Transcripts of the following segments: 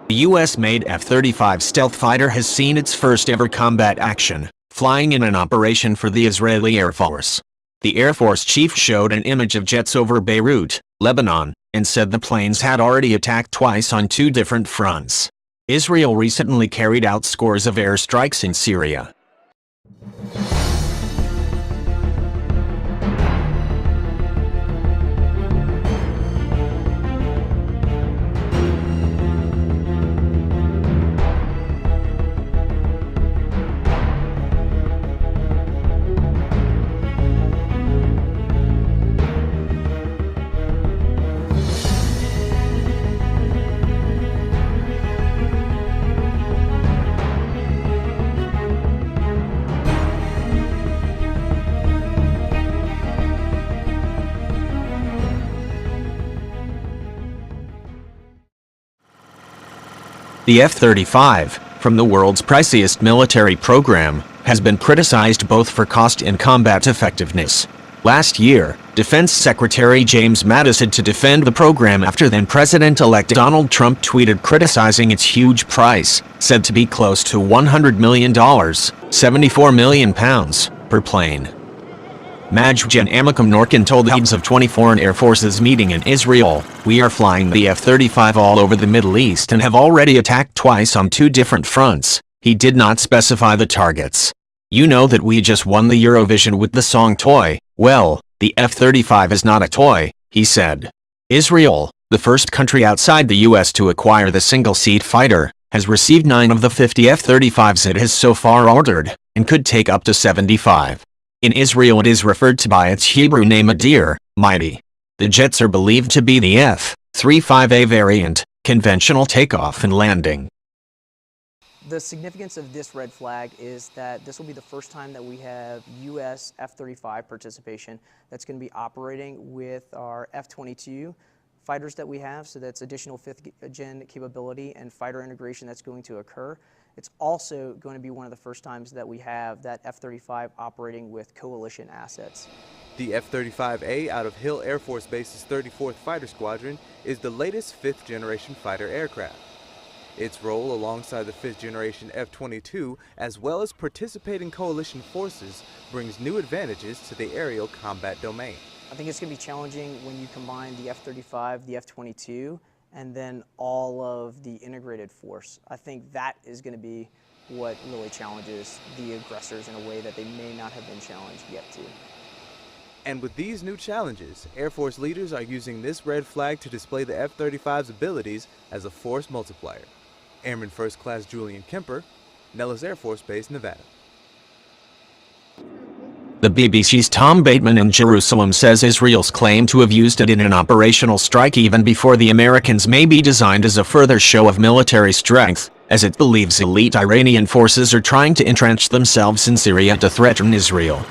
The US-made F-35 stealth fighter has seen its first-ever combat action, flying in an operation for the Israeli Air Force. The Air Force chief showed an image of jets over Beirut, Lebanon, and said the planes had already attacked twice on two different fronts. Israel recently carried out scores of airstrikes in Syria. The F-35, from the world's priciest military program, has been criticized both for cost and combat effectiveness. Last year, Defense Secretary James Mattis had to defend the program after then-President-elect Donald Trump tweeted criticizing its huge price, said to be close to $100 million, £74 million, per plane. Maj Gen Amikam Norkin told the heads of 20 foreign air forces meeting in Israel, "We are flying the F-35 all over the Middle East and have already attacked twice on two different fronts." He did not specify the targets. "You know that we just won the Eurovision with the song Toy. Well, the F-35 is not a toy," he said. Israel, the first country outside the US to acquire the single-seat fighter, has received 9 of the 50 F-35s it has so far ordered, and could take up to 75. In Israel it is referred to by its Hebrew name Adir, mighty. The jets are believed to be the F-35A variant, conventional takeoff and landing. The significance of this red flag is that this will be the first time that we have U.S. F-35 participation that's going to be operating with our F-22 fighters that we have, so that's additional 5th-gen capability and fighter integration that's going to occur. It's also going to be one of the first times that we have that F-35 operating with coalition assets. The F-35A out of Hill Air Force Base's 34th Fighter Squadron is the latest 5th-generation fighter aircraft. Its role alongside the 5th-generation F-22, as well as participating coalition forces, brings new advantages to the aerial combat domain. I think it's going to be challenging when you combine the F-35, the F-22, and then all of the integrated force. I think that is going to be what really challenges the aggressors in a way that they may not have been challenged yet to. And with these new challenges, Air Force leaders are using this red flag to display the F-35's abilities as a force multiplier. Airman First Class Julian Kemper, Nellis Air Force Base, Nevada. The BBC's Tom Bateman in Jerusalem says Israel's claim to have used it in an operational strike even before the Americans may be designed as a further show of military strength, as it believes elite Iranian forces are trying to entrench themselves in Syria to threaten Israel.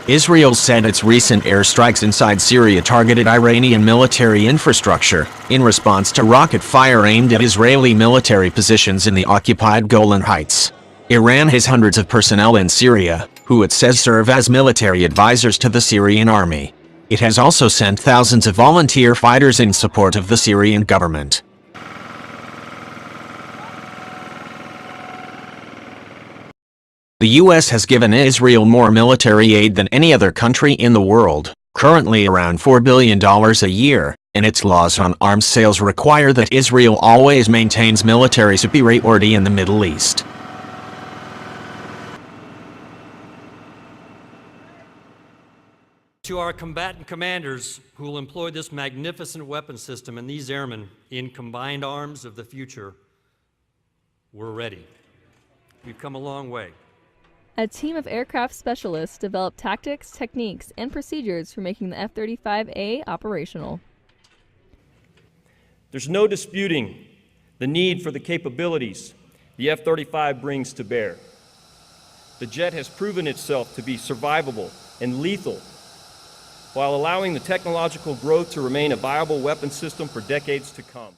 Israel said its recent airstrikes inside Syria targeted Iranian military infrastructure, in response to rocket fire aimed at Israeli military positions in the occupied Golan Heights. Iran has hundreds of personnel in Syria, who it says serve as military advisors to the Syrian army. It has also sent thousands of volunteer fighters in support of the Syrian government. The U.S. has given Israel more military aid than any other country in the world, currently around $4 billion a year, and its laws on arms sales require that Israel always maintains military superiority in the Middle East. To our combatant commanders who will employ this magnificent weapon system and these airmen in combined arms of the future, we're ready. We've come a long way. A team of aircraft specialists developed tactics, techniques, and procedures for making the F-35A operational. There's no disputing the need for the capabilities the F-35 brings to bear. The jet has proven itself to be survivable and lethal, while allowing the technological growth to remain a viable weapon system for decades to come.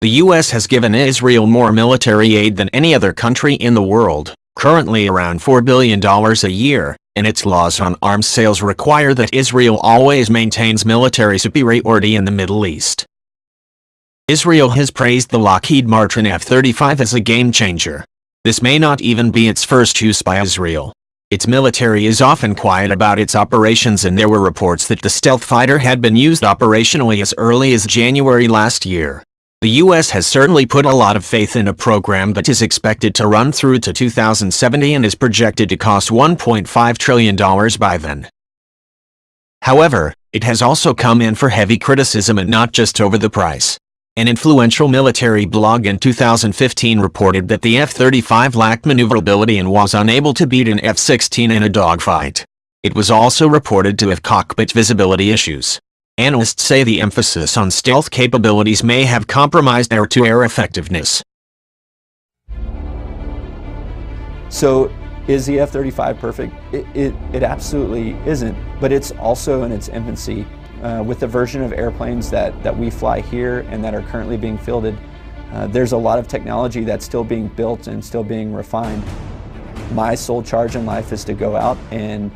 The U.S. has given Israel more military aid than any other country in the world, currently around $4 billion a year, and its laws on arms sales require that Israel always maintains military superiority in the Middle East. Israel has praised the Lockheed Martin F-35 as a game changer. This may not even be its first use by Israel. Its military is often quiet about its operations, and there were reports that the stealth fighter had been used operationally as early as January last year. The U.S. has certainly put a lot of faith in a program that is expected to run through to 2070 and is projected to cost $1.5 trillion by then. However, it has also come in for heavy criticism, and not just over the price. An influential military blog in 2015 reported that the F-35 lacked maneuverability and was unable to beat an F-16 in a dogfight. It was also reported to have cockpit visibility issues. Analysts say the emphasis on stealth capabilities may have compromised air-to-air effectiveness. So, is the F-35 perfect? It absolutely isn't, but it's also in its infancy. With the version of airplanes that we fly here and that are currently being fielded, there's a lot of technology that's still being built and still being refined. My sole charge in life is to go out and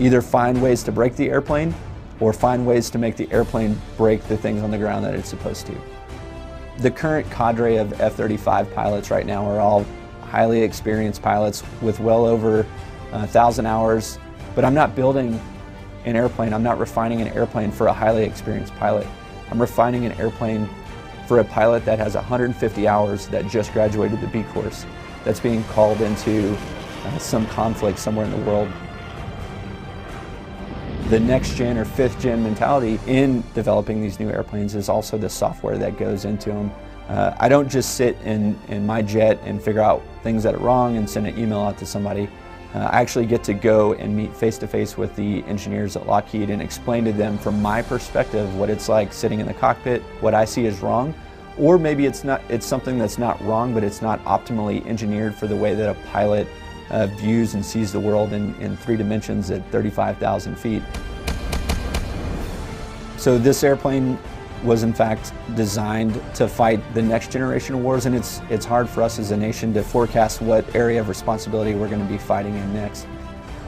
either find ways to break the airplane or find ways to make the airplane break the things on the ground that it's supposed to. The current cadre of F-35 pilots right now are all highly experienced pilots with well over 1,000 hours, but I'm not building an airplane, I'm not refining an airplane for a highly experienced pilot. I'm refining an airplane for a pilot that has 150 hours that just graduated the B course, that's being called into some conflict somewhere in the world. The next gen or fifth gen mentality in developing these new airplanes is also the software that goes into them. I don't just sit in my jet and figure out things that are wrong and send an email out to somebody. I actually get to go and meet face-to-face with the engineers at Lockheed and explain to them from my perspective what it's like sitting in the cockpit, what I see as wrong, or maybe it's something that's not wrong, but it's not optimally engineered for the way that a pilot views and sees the world in 3 dimensions at 35,000 feet. So this airplane was in fact designed to fight the next generation of wars, and it's hard for us as a nation to forecast what area of responsibility we're going to be fighting in next.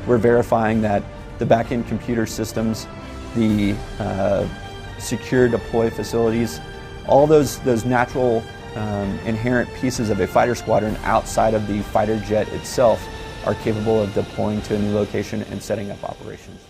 We're verifying that the back-end computer systems, the secure deploy facilities, all those natural inherent pieces of a fighter squadron outside of the fighter jet itself are capable of deploying to a new location and setting up operations.